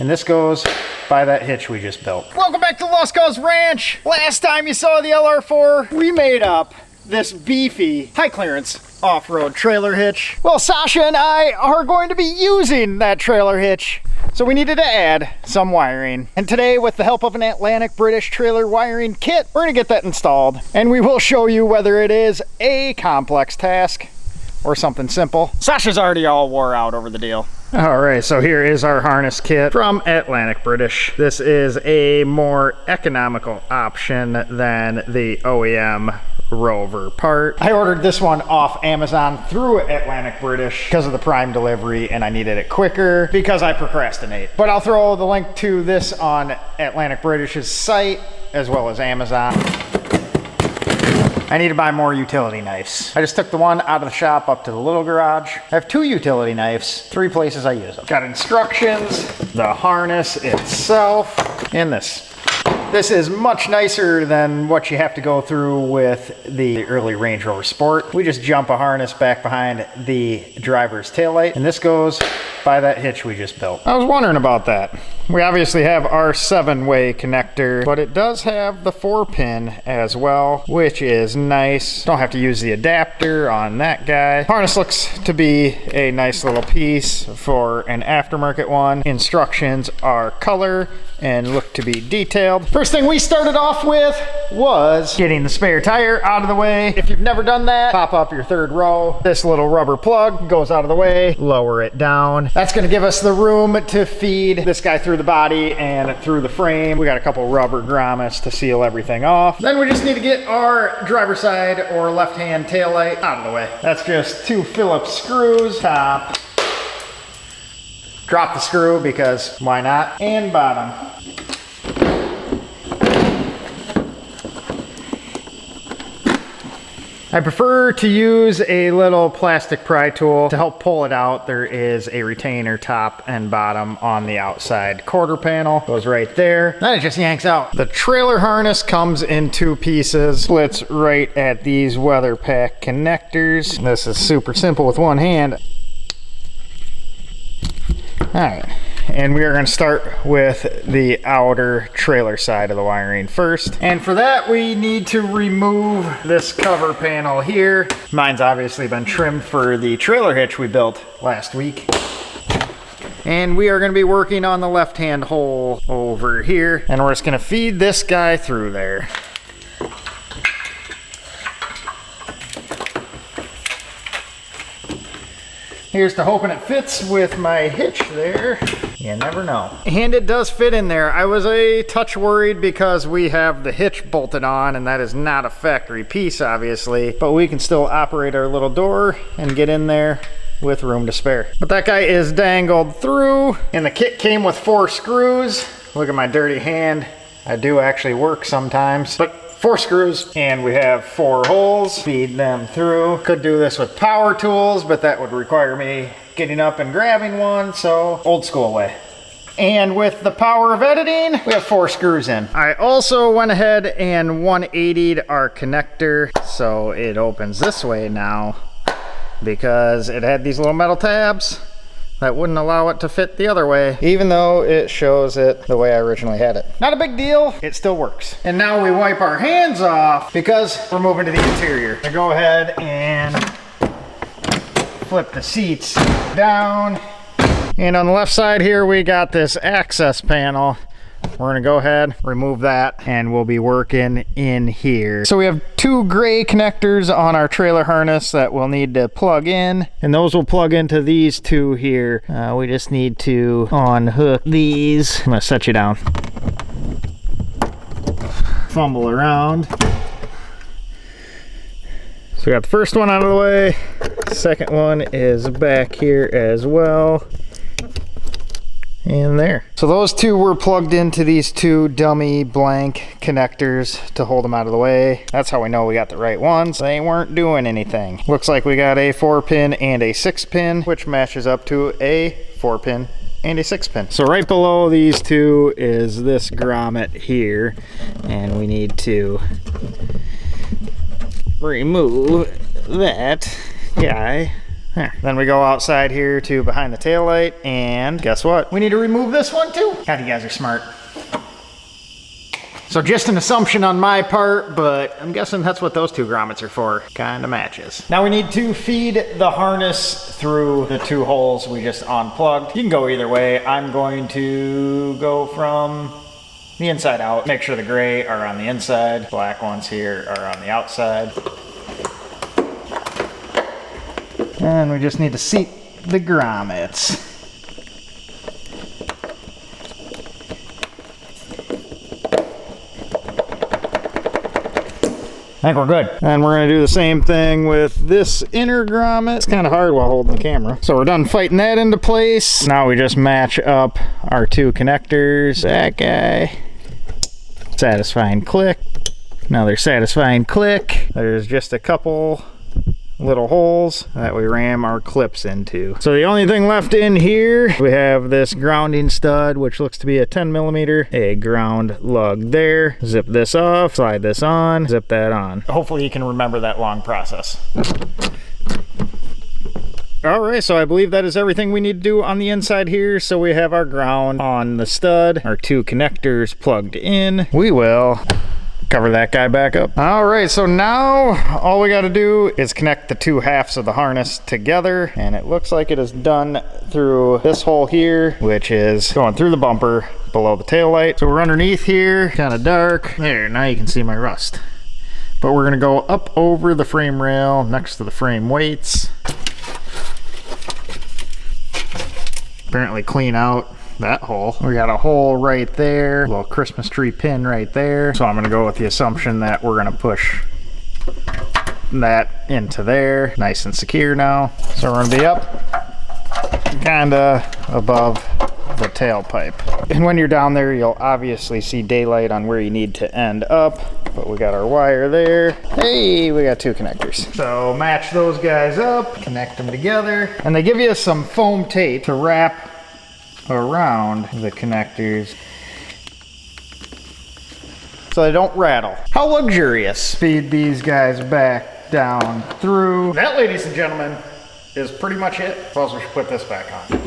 And this goes by that hitch we just built. Welcome back to Lost Cause Ranch. Last time you saw the LR4, we made up this beefy, high clearance off-road trailer hitch. Well, Sasha and I are going to be using that trailer hitch, so we needed to add some wiring. And today, with the help of an Atlantic British trailer wiring kit, we're gonna get that installed. And we will show you whether it is a complex task or something simple. Sasha's already all wore out over the deal. All right, so here is our harness kit from Atlantic British. This is a more economical option than the OEM Rover part. I ordered this one off Amazon through Atlantic British because of the Prime delivery, and I needed it quicker because I procrastinate. But I'll throw the link to this on Atlantic British's site as well as Amazon. I need to buy more utility knives. I just took the one out of the shop up to the little garage. I have 2 utility knives, 3 places I use them. Got instructions, the harness itself, and this. This is much nicer than what you have to go through with the early Range Rover Sport. We just jump a harness back behind the driver's taillight, and this goes by that hitch we just built. I was wondering about that. We obviously have our 7-way connector, but it does have the 4-pin as well, which is nice. Don't have to use the adapter on that guy. Harness looks to be a nice little piece for an aftermarket one. Instructions are color and look to be detailed. First thing we started off with was getting the spare tire out of the way. If you've never done that, pop up your 3rd row. This little rubber plug goes out of the way, lower it down. That's gonna give us the room to feed this guy through the body and through the frame. We got a couple rubber grommets to seal everything off. Then we just need to get our driver's side or left-hand tail light out of the way. That's just 2 Phillips screws, top. Drop the screw because why not? And bottom. I prefer to use a little plastic pry tool to help pull it out. There is a retainer top and bottom on the outside quarter panel. Goes right there. Then it just yanks out. The trailer harness comes in 2 pieces. Splits right at these weather pack connectors. This is super simple with one hand. All right, and we are going to start with the outer trailer side of the wiring first. And for that, we need to remove this cover panel here. Mine's obviously been trimmed for the trailer hitch we built last week. And we are going to be working on the left-hand hole over here. And we're just going to feed this guy through there. Here's to hoping it fits with my hitch there. You never know. And it does fit in there. I was a touch worried because we have the hitch bolted on, and that is not a factory piece, obviously. But we can still operate our little door and get in there with room to spare. But that guy is dangled through, and the kit came with 4 screws. Look at my dirty hand. I do actually work sometimes. But 4 screws, and we have 4 holes. Feed them through. Could do this with power tools, but that would require me getting up and grabbing one, so old school way. And with the power of editing, we have 4 screws in. I also went ahead and 180'd our connector, so it opens this way now because it had these little metal tabs that wouldn't allow it to fit the other way, even though it shows it the way I originally had it. Not a big deal, it still works. And now we wipe our hands off because we're moving to the interior. I go ahead and flip the seats down. And on the left side here, we got this access panel. We're gonna go ahead, remove that, and we'll be working in here. So we have 2 gray connectors on our trailer harness that we'll need to plug in, and those will plug into these 2 here. We just need to unhook these. I'm gonna set you down. Fumble around. So we got the first one out of the way. Second one is back here as well. And there. So those 2 were plugged into these 2 dummy blank connectors to hold them out of the way. That's how we know we got the right ones. They weren't doing anything. Looks like we got a 4-pin and a 6-pin, which matches up to a 4-pin and a 6-pin. So right below these 2 is this grommet here, and we need to remove that guy There. Then we go outside here to behind the taillight, and guess what? We need to remove this one too. God, you guys are smart. So just an assumption on my part, but I'm guessing that's what those two grommets are for. Kinda matches. Now we need to feed the harness through the two holes we just unplugged. You can go either way. I'm going to go from the inside out. Make sure the gray are on the inside. Black ones here are on the outside. And we just need to seat the grommets. I think we're good. And we're gonna do the same thing with this inner grommet. It's kind of hard while holding the camera. So we're done fighting that into place. Now we just match up our two connectors. That guy. Satisfying click. Another satisfying click. There's just a couple little holes that we ram our clips into. So the only thing left in here, we have this grounding stud, which looks to be a 10mm, a ground lug there. Zip this off, slide this on, zip that on. Hopefully you can remember that long process. All right, so I believe that is everything we need to do on the inside here. So we have our ground on the stud, our two connectors plugged in. We will cover that guy back up. All right, so now all we got to do is connect the two halves of the harness together, and it looks like it is done through this hole here, which is going through the bumper below the tail light. So we're underneath here, kind of dark. There, now you can see my rust. But we're gonna go up over the frame rail next to the frame weights. Apparently clean out that hole. We got a hole right there, a little Christmas tree pin right there. So I'm gonna go with the assumption that we're gonna push that into there, nice and secure now. So we're gonna be up kinda above the tailpipe. And when you're down there, you'll obviously see daylight on where you need to end up, but we got our wire there. Hey, we got two connectors. So match those guys up, connect them together, and they give you some foam tape to wrap around the connectors so they don't rattle. How luxurious. Feed these guys back down through. That, ladies and gentlemen, is pretty much it. Suppose we should put this back on.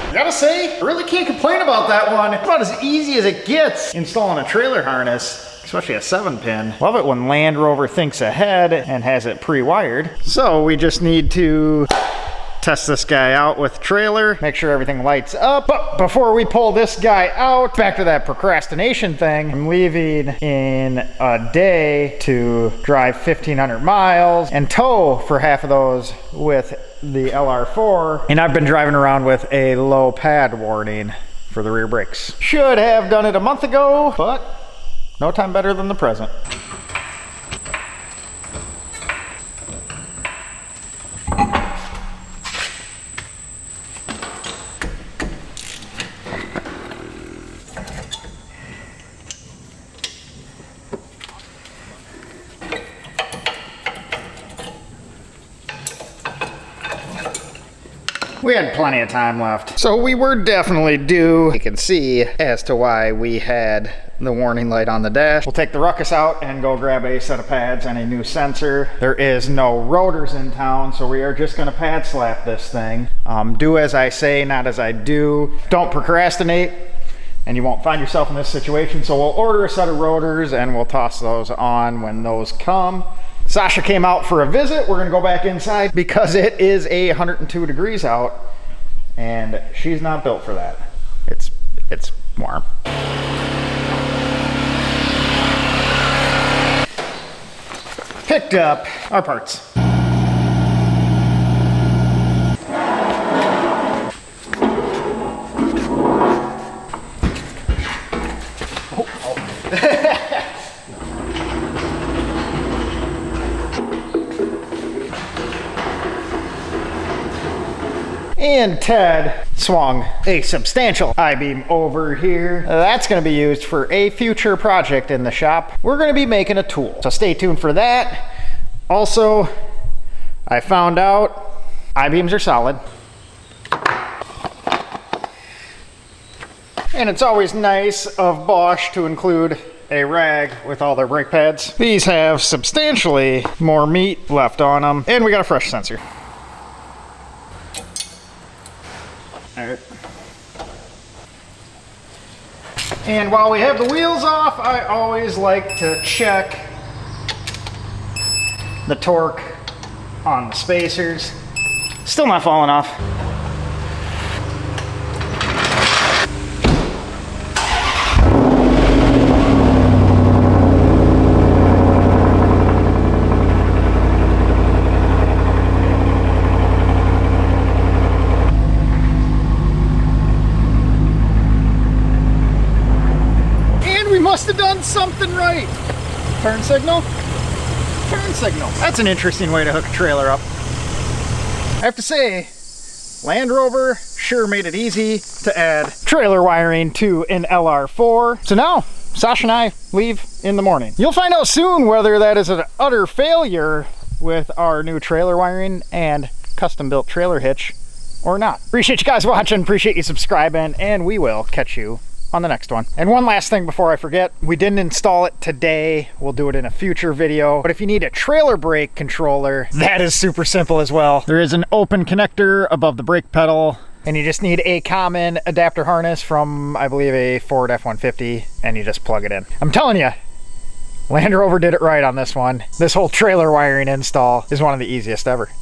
I gotta say, I really can't complain about that one. It's about as easy as it gets installing a trailer harness, especially a 7-pin. Love it when Land Rover thinks ahead and has it pre-wired. So we just need to test this guy out with trailer, make sure everything lights up. But before we pull this guy out, back to that procrastination thing, I'm leaving in a day to drive 1,500 miles and tow for half of those with the LR4. And I've been driving around with a low pad warning for the rear brakes. Should have done it a month ago, but no time better than the present. We had plenty of time left, so we were definitely due. You can see as to why we had the warning light on the dash. We'll take the ruckus out and go grab a set of pads and a new sensor. There is no rotors in town, so we are just gonna pad slap this thing. Do as I say, not as I do. Don't procrastinate, and you won't find yourself in this situation. So we'll order a set of rotors and we'll toss those on when those come. Sasha came out for a visit. We're gonna go back inside because it is 102 degrees out and she's not built for that. It's warm. Picked up our parts. And Ted swung a substantial I-beam over here. That's gonna be used for a future project in the shop. We're gonna be making a tool, so stay tuned for that. Also, I found out I-beams are solid. And it's always nice of Bosch to include a rag with all their brake pads. These have substantially more meat left on them, and we got a fresh sensor. All right. And while we have the wheels off, I always like to check the torque on the spacers. Still not falling off. Must have done something right. Turn signal? Turn signal. That's an interesting way to hook a trailer up. I have to say, Land Rover sure made it easy to add trailer wiring to an LR4. So now, Sasha and I leave in the morning. You'll find out soon whether that is an utter failure with our new trailer wiring and custom built trailer hitch or not. Appreciate you guys watching, appreciate you subscribing, and we will catch you on the next one. And one last thing before I forget, we didn't install it today. We'll do it in a future video. But if you need a trailer brake controller, that is super simple as well. There is an open connector above the brake pedal, and you just need a common adapter harness from, I believe, a Ford F-150, and you just plug it in. I'm telling you, Land Rover did it right on this one. This whole trailer wiring install is one of the easiest ever.